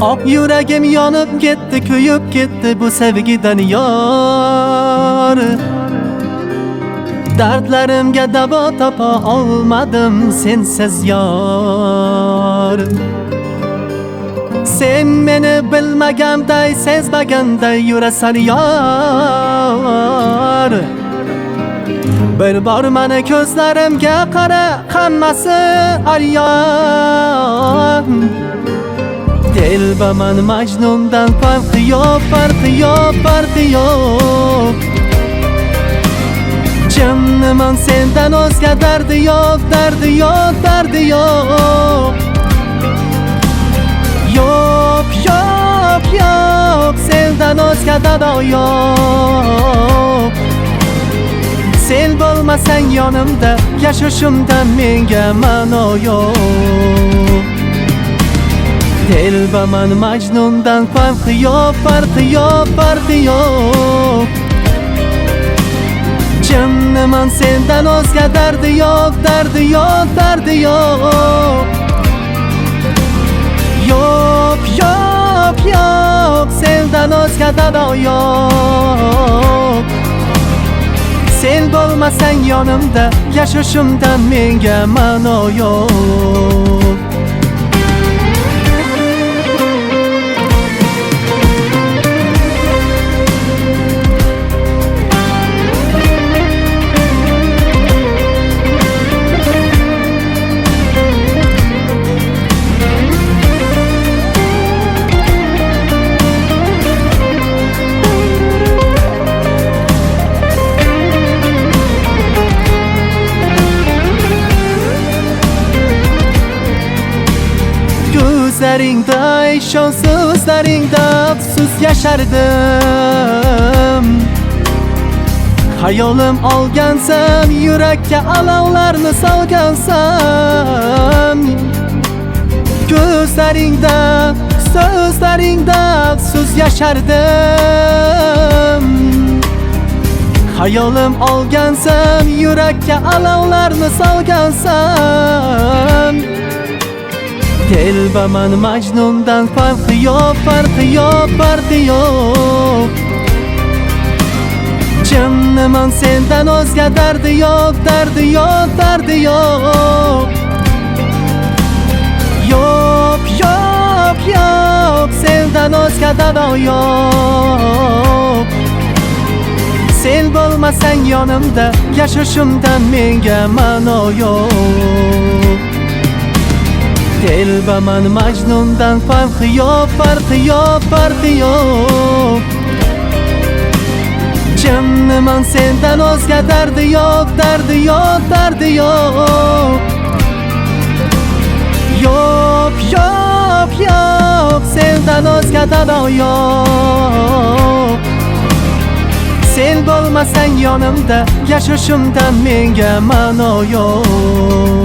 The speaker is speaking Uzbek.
Ak yuragim yonib ketdi, kuyib ketdi bu sevgidan yor. Dardlarimga davo topa olmadim sensiz yor. Sen meni bilmaganday, sezmaganday yurasan yor. Bir bor meni ko'zlarimga qara, hammasi aryon. Dilbaman Majnundan farqi yo'q, farqi yo'q, farqi yo'q. Canımın senden o'zga dardi yo'q, dardi yo'q, dardi yo'q. Yo'q, yo'q, yo'q, senden o'zga davo yo'q. Sen bo'lmasang yonimda, yashashimdan menga ma'no yo'q. Dilbaman Majnundan farqi yo'q, farqi yo'q, farqi yo'q. Canımın senden o'zga dardi yo'q, dardi yo'q, dardi yo'q. Yo'q, yo'q, yo'q, senden o'zga davo yo'q. Sen bo'lmasang yonimda, yashashimdan menga ma'no yo'q. Gözleringde, şanssızlarında afsus yaşardım. Hayolim olgansan, yurakka alovlarni solgansan. Gözleringde, so'zlaringda afsus yaşardım. Hayolim olgansan, yurakka alovlarni solgansan. Dilbaman Majnundan farqi yo'q, farqi yo'q, farqi yo'q. Canımın senden o'zga dardi yo'q, dardi yo'q, dardi yo'q. Yo'q, yo'q, yo'q, senden o'zga davo yo'q. Sen bo'lmasang yonimda, yashashimdan menga ma'no yo'q. Dilbaman Majnundan farqi yo'q, farqi yo'q, farqi yo'q. Canımın senden o'zga dardi yo'q, dardi yo'q, dardi yo'q. Yo'q, yo'q, yo'q, senden o'zga davo yo'q. Sen bo'lmasang yonimda, yashashimdan menga ma'no yo'q.